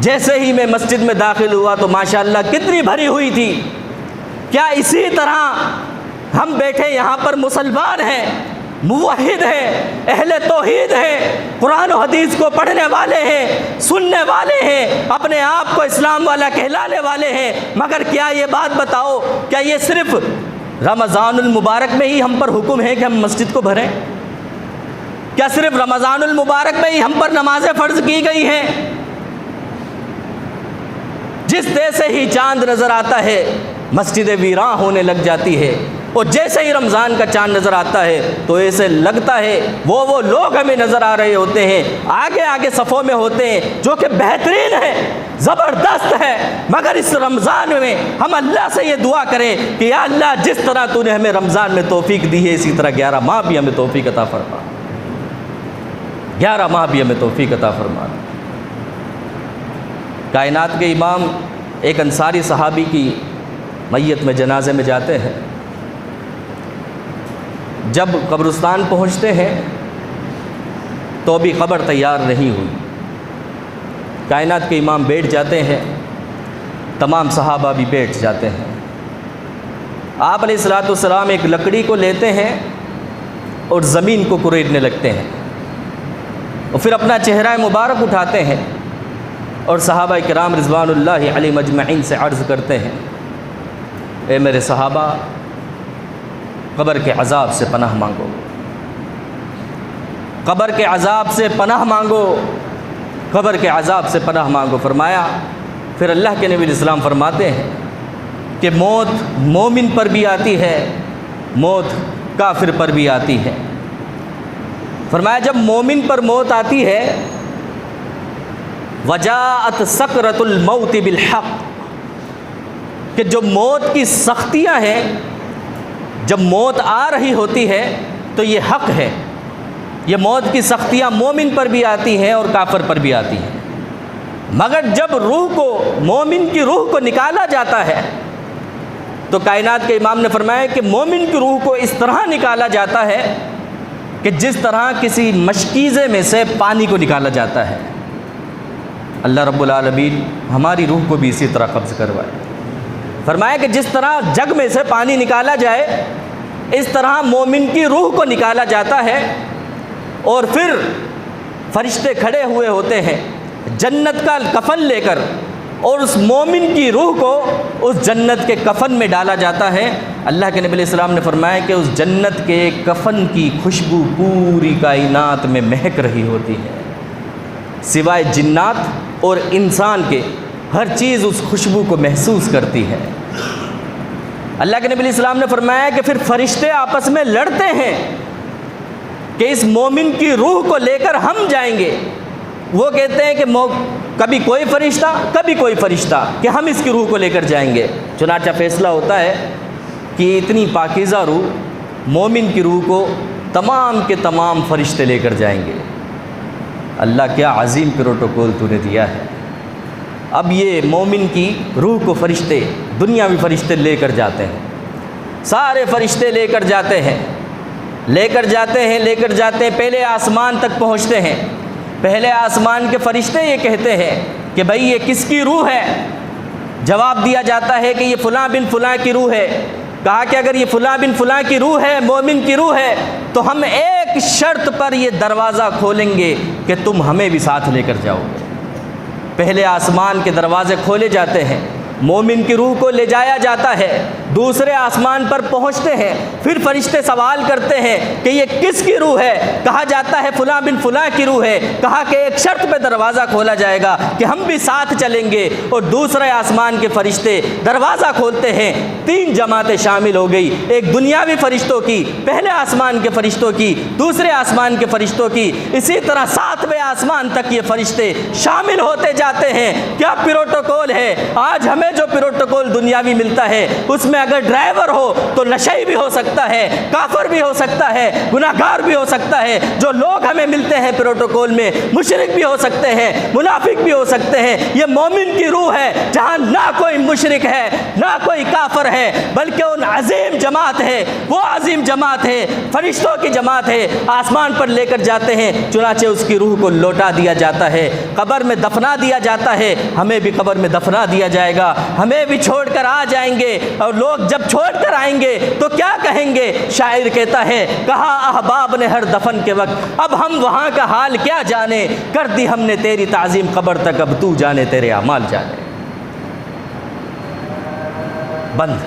جیسے ہی میں مسجد میں داخل ہوا تو ماشاءاللہ کتنی بھری ہوئی تھی۔ کیا اسی طرح ہم بیٹھے یہاں پر مسلمان ہیں، موحد ہیں، اہل توحید ہیں، قرآن و حدیث کو پڑھنے والے ہیں، سننے والے ہیں، اپنے آپ کو اسلام والا کہلانے والے ہیں، مگر کیا یہ بات بتاؤ، کیا یہ صرف رمضان المبارک میں ہی ہم پر حکم ہے کہ ہم مسجد کو بھریں؟ کیا صرف رمضان المبارک میں ہی ہم پر نمازیں فرض کی گئی ہیں؟ جس جیسے ہی چاند نظر آتا ہے مسجد ویراں ہونے لگ جاتی ہے، اور جیسے ہی رمضان کا چاند نظر آتا ہے تو ایسے لگتا ہے وہ لوگ ہمیں نظر آ رہے ہوتے ہیں، آگے آگے صفوں میں ہوتے ہیں، جو کہ بہترین ہے، زبردست ہے، مگر اس رمضان میں ہم اللہ سے یہ دعا کریں کہ یا اللہ، جس طرح تو نے ہمیں رمضان میں توفیق دی ہے اسی طرح 11 ماہ بھی ہمیں توفیق عطا فرما، 11 ماہ بھی ہمیں توفیق عطا فرما۔ کائنات کے امام ایک انصاری صحابی کی میت میں جنازے میں جاتے ہیں، جب قبرستان پہنچتے ہیں تو بھی قبر تیار نہیں ہوئی۔ کائنات کے امام بیٹھ جاتے ہیں، تمام صحابہ بھی بیٹھ جاتے ہیں۔ آپ علیہ الصلوۃ والسلام ایک لکڑی کو لیتے ہیں اور زمین کو کریدنے لگتے ہیں، اور پھر اپنا چہرہ مبارک اٹھاتے ہیں اور صحابہ کرام رضوان اللہ علیہ مجمعین سے عرض کرتے ہیں، اے میرے صحابہ، قبر کے عذاب سے پناہ مانگو، قبر کے عذاب سے پناہ مانگو، قبر کے عذاب سے پناہ مانگو۔ فرمایا، پھر اللہ کے نبی علیہ السلام فرماتے ہیں کہ موت مومن پر بھی آتی ہے، موت کافر پر بھی آتی ہے۔ فرمایا جب مومن پر موت آتی ہے، وجاءت سکرۃ الموت بالحق، کہ جو موت کی سختیاں ہیں، جب موت آ رہی ہوتی ہے تو یہ حق ہے، یہ موت کی سختیاں مومن پر بھی آتی ہیں اور کافر پر بھی آتی ہیں، مگر جب روح کو، مومن کی روح کو نکالا جاتا ہے تو کائنات کے امام نے فرمایا کہ مومن کی روح کو اس طرح نکالا جاتا ہے کہ جس طرح کسی مشکیزے میں سے پانی کو نکالا جاتا ہے۔ اللہ رب العالمین ہماری روح کو بھی اسی طرح قبض کروائے۔ فرمایا کہ جس طرح جگ میں سے پانی نکالا جائے، اس طرح مومن کی روح کو نکالا جاتا ہے، اور پھر فرشتے کھڑے ہوئے ہوتے ہیں جنت کا کفن لے کر، اور اس مومن کی روح کو اس جنت کے کفن میں ڈالا جاتا ہے۔ اللہ کے نبی علیہ السلام نے فرمایا کہ اس جنت کے کفن کی خوشبو پوری کائنات میں مہک رہی ہوتی ہے، سوائے جنات اور انسان کے ہر چیز اس خوشبو کو محسوس کرتی ہے۔ اللہ کے نبی علیہ السلام نے فرمایا کہ پھر فرشتے آپس میں لڑتے ہیں کہ اس مومن کی روح کو لے کر ہم جائیں گے۔ وہ کہتے ہیں کہ کبھی کوئی فرشتہ کبھی کوئی فرشتہ کہ ہم اس کی روح کو لے کر جائیں گے۔ چنانچہ فیصلہ ہوتا ہے کہ اتنی پاکیزہ روح، مومن کی روح کو تمام کے تمام فرشتے لے کر جائیں گے۔ اللہ کیا عظیم پروٹوکول تو نے دیا ہے۔ اب یہ مومن کی روح کو فرشتے، دنیاوی فرشتے لے کر جاتے ہیں، سارے فرشتے لے کر جاتے ہیں، لے کر جاتے ہیں، پہلے آسمان تک پہنچتے ہیں۔ پہلے آسمان کے فرشتے یہ کہتے ہیں کہ بھائی یہ کس کی روح ہے؟ جواب دیا جاتا ہے کہ یہ فلاں بن فلاں کی روح ہے۔ کہا کہ اگر یہ فلاں بن فلاں کی روح ہے، مومن کی روح ہے، تو ہم ایک شرط پر یہ دروازہ کھولیں گے کہ تم ہمیں بھی ساتھ لے کر جاؤ گے۔ پہلے آسمان کے دروازے کھولے جاتے ہیں، مومن کی روح کو لے جایا جاتا ہے، دوسرے آسمان پر پہنچتے ہیں، پھر فرشتے سوال کرتے ہیں کہ یہ کس کی روح ہے؟ کہا جاتا ہے فلاں بن فلاں کی روح ہے۔ کہا کہ ایک شرط پہ دروازہ کھولا جائے گا کہ ہم بھی ساتھ چلیں گے، اور دوسرے آسمان کے فرشتے دروازہ کھولتے ہیں۔ 3 جماعتیں شامل ہو گئی، ایک دنیاوی فرشتوں کی، پہلے آسمان کے فرشتوں کی، دوسرے آسمان کے فرشتوں کی، اسی طرح 7ویں آسمان تک یہ فرشتے شامل ہوتے جاتے ہیں۔ کیا پروٹوکول ہے! آج ہمیں جو پروٹوکول دنیاوی ملتا ہے اس میں اگر ڈرائیور ہو تو نشئی بھی ہو سکتا ہے، کافر بھی ہو سکتا ہے، گناہگار بھی ہو سکتا ہے۔ جو لوگ ہمیں ملتے ہیں پروٹوکول میں، مشرک بھی ہو سکتے ہیں، منافق بھی ہو سکتے ہیں۔ یہ مومن کی روح ہے جہاں نہ کوئی مشرک ہے نہ کوئی کافر ہے، بلکہ ان عظیم جماعت ہے، وہ عظیم جماعت ہے، فرشتوں کی جماعت ہے، آسمان پر لے کر جاتے ہیں۔ چنانچہ اس کی روح کو لوٹا دیا جاتا ہے، قبر میں دفنا دیا جاتا ہے۔ ہمیں بھی قبر میں دفنا دیا جائے گا، ہمیں بھی چھوڑ کر آ جائیں گے، اور لوگ جب چھوڑ کر آئیں گے تو کیا کہیں گے؟ شاعر کہتا ہے کہا احباب نے ہر دفن کے وقت، اب ہم وہاں کا حال کیا جانے، کر دی ہم نے تیری تعظیم قبر تک، اب تو جانے تیرے اعمال جانے۔ بند،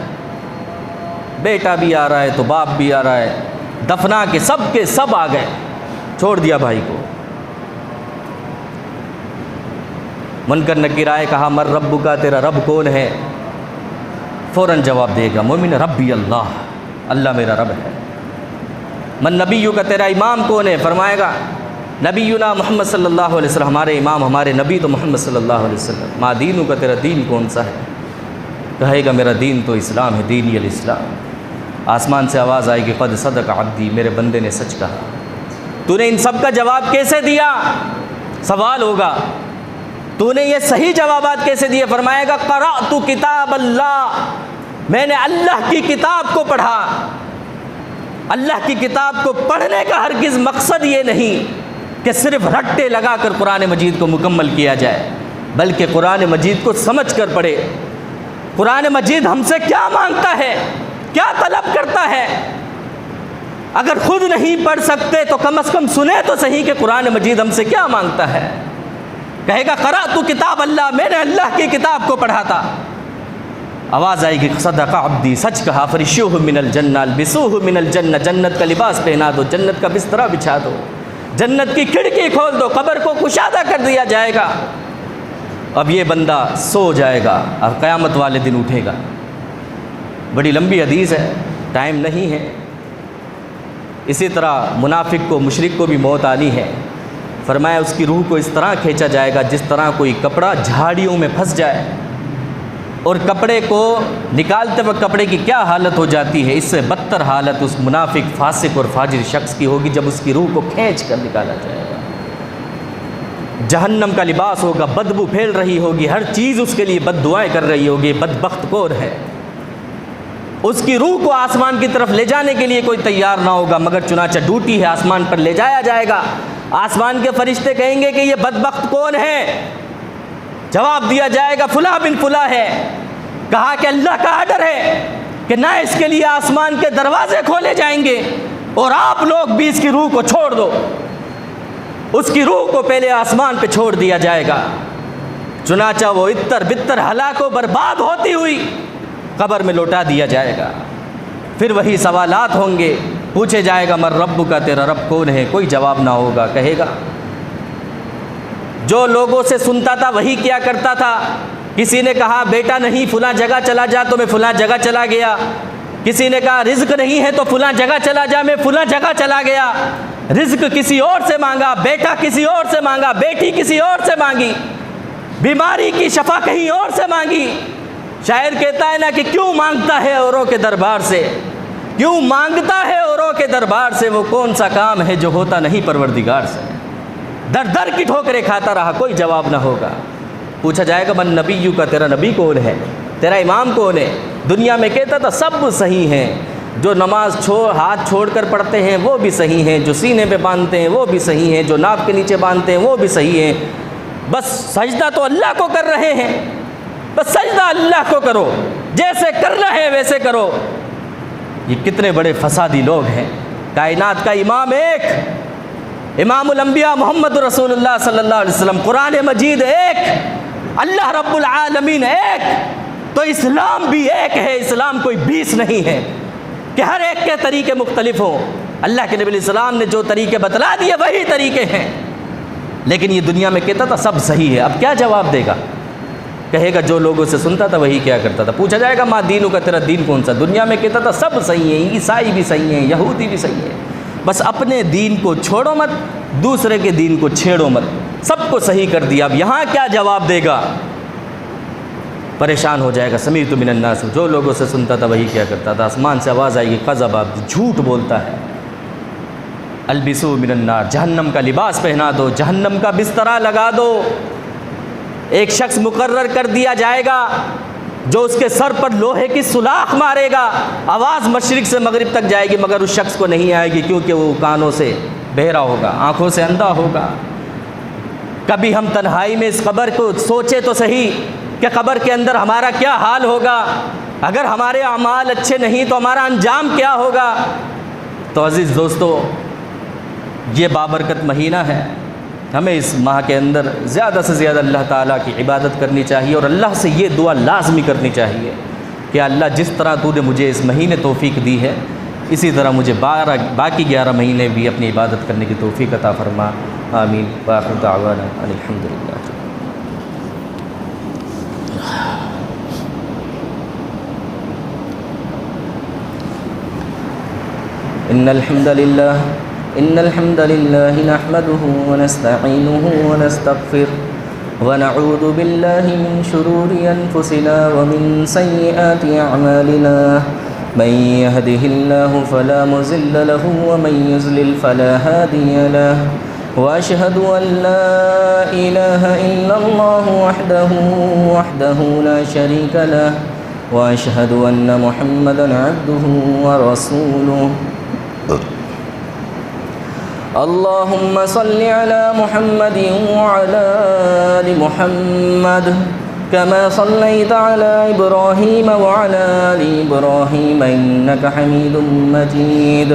بیٹا بھی آ رہا ہے تو باپ بھی آ رہا ہے، دفنا کے سب آ گئے، چھوڑ دیا بھائی کو۔ منکر نکیر آئے، کہا مر رب کا، تیرا رب کون ہے؟ فوراً جواب دے گا مومن، ربی اللہ، اللہ میرا رب ہے۔ من نبیو کا، تیرا امام کون ہے؟ فرمائے گا نبینا محمد صلی اللہ علیہ وسلم، ہمارے امام، ہمارے نبی تو محمد صلی اللہ علیہ وسلم۔ ما دینو کا، تیرا دین کون سا ہے؟ کہے گا میرا دین تو اسلام ہے، دینی الاسلام۔ آسمان سے آواز آئے گی قد صدق عبدی، میرے بندے نے سچ کہا۔ تو نے ان سب کا جواب کیسے دیا؟ سوال ہوگا تو نے یہ صحیح جوابات کیسے دیے؟ فرمائے گا قرأت کتاب اللہ، میں نے اللہ کی کتاب کو پڑھا۔ اللہ کی کتاب کو پڑھنے کا ہرگز مقصد یہ نہیں کہ صرف رٹے لگا کر قرآن مجید کو مکمل کیا جائے، بلکہ قرآن مجید کو سمجھ کر پڑھے۔ قرآن مجید ہم سے کیا مانگتا ہے، کیا طلب کرتا ہے؟ اگر خود نہیں پڑھ سکتے تو کم از کم سنیں تو صحیح کہ قرآن مجید ہم سے کیا مانگتا ہے۔ کہے گا قرأت کتاب اللہ، میں نے اللہ کی کتاب کو پڑھا تھا۔ آواز آئے گی صدق عبدی، سچ کہا۔ فرشوہ من الجنہ، البسوہ من الجنہ، جنت کا لباس پہنا دو، جنت کا بسترا بچھا دو، جنت کی کھڑکی کھول دو، قبر کو کشادہ کر دیا جائے گا۔ اب یہ بندہ سو جائے گا اور قیامت والے دن اٹھے گا۔ بڑی لمبی حدیث ہے، ٹائم نہیں ہے۔ اسی طرح منافق کو، مشرک کو بھی موت آنی ہے۔ فرمایا اس کی روح کو اس طرح کھینچا جائے گا جس طرح کوئی کپڑا جھاڑیوں میں پھنس جائے، اور کپڑے کو نکالتے وقت کپڑے کی کیا حالت ہو جاتی ہے، اس سے بدتر حالت اس منافق، فاسق اور فاجر شخص کی ہوگی جب اس کی روح کو کھینچ کر نکالا جائے گا۔ جہنم کا لباس ہوگا، بدبو پھیل رہی ہوگی، ہر چیز اس کے لیے بد دعائیں کر رہی ہوگی، بدبخت کور ہے۔ اس کی روح کو آسمان کی طرف لے جانے کے لیے کوئی تیار نہ ہوگا، مگر چنانچہ ڈیوٹی ہے، آسمان پر لے جایا جائے گا۔ آسمان کے فرشتے کہیں گے کہ یہ بدبخت کون ہے؟ جواب دیا جائے گا فلاں بن فلاں ہے۔ کہا کہ اللہ کا آرڈر ہے کہ نہ اس کے لیے آسمان کے دروازے کھولے جائیں گے اور آپ لوگ بھی اس کی روح کو چھوڑ دو۔ اس کی روح کو پہلے آسمان پہ چھوڑ دیا جائے گا، چنانچہ وہ اتر بتر ہلاک و برباد ہوتی ہوئی قبر میں لوٹا دیا جائے گا۔ پھر وہی سوالات ہوں گے، پوچھے جائے گا مر رب کا، تیرا رب کون ہے؟ کوئی جواب نہ ہوگا۔ کہے گا جو لوگوں سے سنتا تھا وہی کیا کرتا تھا، کسی نے کہا بیٹا نہیں فلاں جگہ چلا جا تو میں فلاں جگہ چلا گیا، کسی نے کہا رزق نہیں ہے تو فلاں جگہ چلا جا، میں فلاں جگہ چلا گیا۔ رزق کسی اور سے مانگا، بیٹا کسی اور سے مانگا، بیٹی کسی اور سے مانگی، بیماری کی شفا کہیں اور سے مانگی۔ شاعر کہتا ہے نا کہ کیوں مانگتا ہے اوروں کے دربار سے، کیوں مانگتا ہے اوروں کے دربار سے، وہ کون سا کام ہے جو ہوتا نہیں پروردگار سے۔ در در کی ٹھوکریں کھاتا رہا، کوئی جواب نہ ہوگا۔ پوچھا جائے گا من نبیو کا، تیرا نبی کون ہے، تیرا امام کون ہے؟ دنیا میں کہتا تھا سب صحیح ہیں، جو نماز ہاتھ چھوڑ کر پڑھتے ہیں وہ بھی صحیح ہیں، جو سینے پہ باندھتے ہیں وہ بھی صحیح ہیں، جو ناک کے نیچے باندھتے ہیں وہ بھی صحیح ہیں، بس سجدہ تو اللہ کو کر رہے ہیں، بس سجدہ اللہ کو کرو، جیسے کرنا ہے ویسے کرو۔ یہ کتنے بڑے فسادی لوگ ہیں۔ کائنات کا امام ایک، امام الانبیاء محمد رسول اللہ صلی اللہ علیہ وسلم، قرآن مجید ایک، اللہ رب العالمین ایک، تو اسلام بھی ایک ہے۔ اسلام کوئی 20 نہیں ہے کہ ہر ایک کے طریقے مختلف ہوں۔ اللہ کے نبی علیہ السلام نے جو طریقے بتلا دیے وہی طریقے ہیں، لیکن یہ دنیا میں کہتا تھا سب صحیح ہے۔ اب کیا جواب دے گا؟ کہے گا جو لوگوں سے سنتا تھا وہی کیا کرتا تھا۔ پوچھا جائے گا ماں دینوں کا، تیرا دین کون سا؟ دنیا میں کہتا تھا سب صحیح ہیں، عیسائی بھی صحیح ہیں، یہودی بھی صحیح ہیں، بس اپنے دین کو چھوڑو مت، دوسرے کے دین کو چھیڑو مت، سب کو صحیح کر دیا۔ اب یہاں کیا جواب دے گا؟ پریشان ہو جائے گا۔ سمیعت من الناس، جو لوگوں سے سنتا تھا وہی کیا کرتا تھا۔ آسمان سے آواز آئے گی قذب، جھوٹ بولتا ہے۔ البسوا من النار، جہنم کا لباس پہنا دو، جہنم کا بسترا لگا دو۔ ایک شخص مقرر کر دیا جائے گا جو اس کے سر پر لوہے کی سلاخ مارے گا، آواز مشرق سے مغرب تک جائے گی مگر اس شخص کو نہیں آئے گی، کیونکہ وہ کانوں سے بہرا ہوگا، آنکھوں سے اندھا ہوگا۔ کبھی ہم تنہائی میں اس قبر کو سوچے تو صحیح کہ قبر کے اندر ہمارا کیا حال ہوگا، اگر ہمارے اعمال اچھے نہیں تو ہمارا انجام کیا ہوگا۔ تو عزیز دوستو، یہ بابرکت مہینہ ہے، ہمیں اس ماہ کے اندر زیادہ سے زیادہ اللہ تعالیٰ کی عبادت کرنی چاہیے، اور اللہ سے یہ دعا لازمی کرنی چاہیے کہ اللہ جس طرح تو نے مجھے اس مہینے توفیق دی ہے، اسی طرح مجھے باقی 11 مہینے بھی اپنی عبادت کرنے کی توفیق عطا فرما۔ آمین۔ وآخر دعوانا ان الحمد للہ۔ إن الحمد لله نحمده ونستعينه ونستغفره ونعوذ بالله من شرور أنفسنا ومن سيئات أعمالنا، من يهده الله فلا مضل له ومن يضلل فلا هادي له، وأشهد أن لا إله إلا الله وحده لا شريك له، وأشهد أن محمدا عبده ورسوله۔ اللهم صل على محمد وعلى آل محمد كما صليت على إبراهيم وعلى آل إبراهيم إنك حميد مجيد۔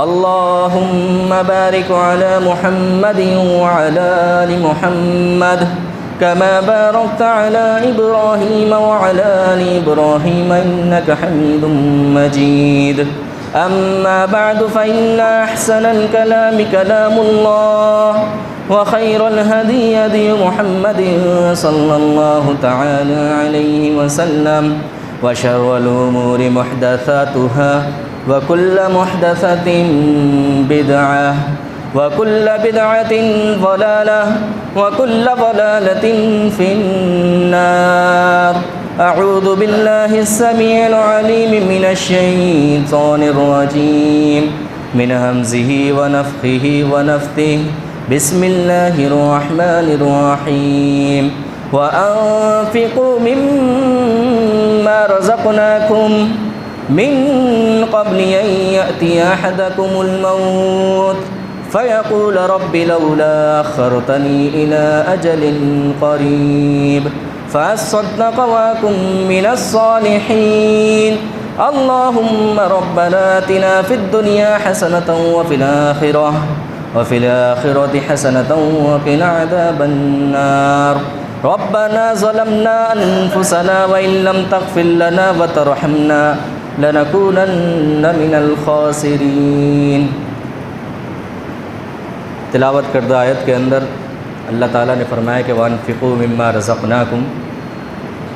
اللهم بارك على محمد وعلى آل محمد كما باركت على إبراهيم وعلى آل إبراهيم إنك حميد مجيد۔ أما بعد فإن أحسن الكلام كلام الله، وخير الهدي هدي محمد صلى الله تعالى عليه وسلم، وشر الأمور محدثاتها، وكل محدثة بدعة، وكل بدعة ضلالة، وكل ضلالة في النار۔ أعوذ بالله السميع العليم من الشيطان الرجيم، من همزه ونفخه ونفثه، بسم الله الرحمن الرحيم۔ وأنفقوا مما رزقناكم من قبل أن يأتي أحدكم الموت فيقول رب لولا أخرتني إلى أجل قريب فأصدق وأكن من الصالحين۔ اللهم ربنا آتنا في الدنيا حسنة وفي الآخرة حسنة وقنا عذاب النار۔ ربنا ظلمنا أنفسنا وإن لم تغفر لنا وترحمنا لنكونن من الخاسرين۔ تلاوت کردہ آیت کے اندر اللہ تعالیٰ نے فرمایا کہ وَأَنفِقُوا مِمَّا رَزَقْنَاكُمْ،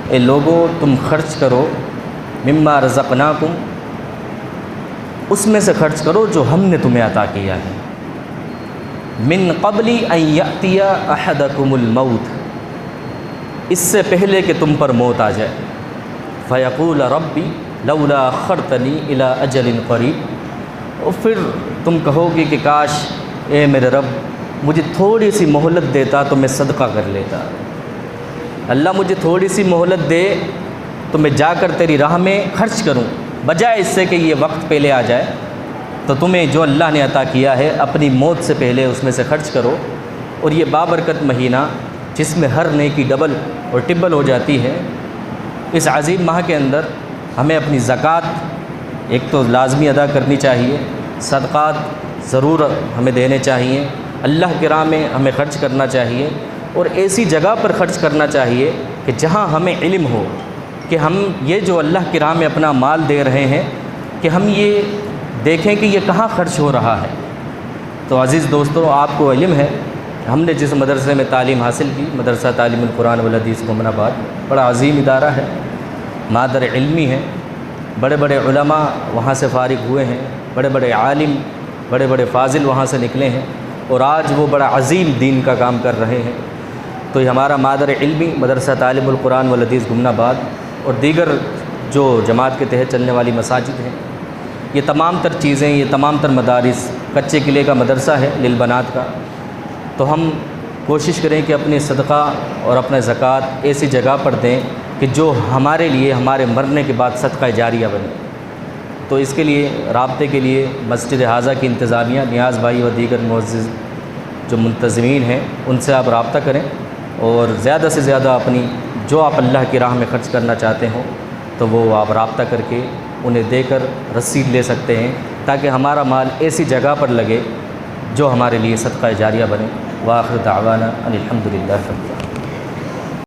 اے لوگو تم خرچ کرو مما رزقناکم، اس میں سے خرچ کرو جو ہم نے تمہیں عطا کیا ہے، من قبل ان یأتی احدکم الموت، اس سے پہلے کہ تم پر موت آ جائے، فیقول ربی لولا اخرتنی الی اجل قریب، اور پھر تم کہو گے کہ کاش اے میرے رب مجھے تھوڑی سی مہلت دیتا تو میں صدقہ کر لیتا، اللہ مجھے تھوڑی سی مہلت دے تو میں جا کر تیری راہ میں خرچ کروں، بجائے اس سے کہ یہ وقت پہلے آ جائے۔ تو تمہیں جو اللہ نے عطا کیا ہے اپنی موت سے پہلے اس میں سے خرچ کرو، اور یہ بابرکت مہینہ جس میں ہر نیکی ڈبل اور ٹبل ہو جاتی ہے، اس عظیم ماہ کے اندر ہمیں اپنی زکوٰۃ ایک تو لازمی ادا کرنی چاہیے، صدقات ضرور ہمیں دینے چاہیے، اللہ کی راہ میں ہمیں خرچ کرنا چاہیے، اور ایسی جگہ پر خرچ کرنا چاہیے کہ جہاں ہمیں علم ہو کہ ہم یہ جو اللہ کی راہ میں اپنا مال دے رہے ہیں کہ ہم یہ دیکھیں کہ یہ کہاں خرچ ہو رہا ہے۔ تو عزیز دوستو، آپ کو علم ہے ہم نے جس مدرسے میں تعلیم حاصل کی، مدرسہ تعلیم القرآن والحدیث گھمن آباد، بڑا عظیم ادارہ ہے، مادر علمی ہے، بڑے بڑے علماء وہاں سے فارغ ہوئے ہیں، بڑے بڑے عالم، بڑے بڑے فاضل وہاں سے نکلے ہیں، اور آج وہ بڑا عظیم دین کا کام کر رہے ہیں۔ تو یہ ہمارا مادر علمی مدرسہ تعلیم القرآن والحدیث گھمن آباد اور دیگر جو جماعت کے تحت چلنے والی مساجد ہیں، یہ تمام تر چیزیں، یہ تمام تر مدارس کچے قلعے کا مدرسہ ہے للبنات کا۔ تو ہم کوشش کریں کہ اپنے صدقہ اور اپنے زکوٰۃ ایسی جگہ پر دیں کہ جو ہمارے لیے ہمارے مرنے کے بعد صدقہ جاریہ بنے۔ تو اس کے لیے رابطے کے لیے مسجد حاضہ کی انتظامیہ، نیاز بھائی و دیگر معزز جو منتظمین ہیں ان سے آپ رابطہ کریں، اور زیادہ سے زیادہ اپنی جو آپ اللہ کی راہ میں خرچ کرنا چاہتے ہوں تو وہ آپ رابطہ کر کے انہیں دے کر رسید لے سکتے ہیں، تاکہ ہمارا مال ایسی جگہ پر لگے جو ہمارے لیے صدقہ جاریہ بنے۔ وآخر دعوانا ان الحمد للہ رب العالمین۔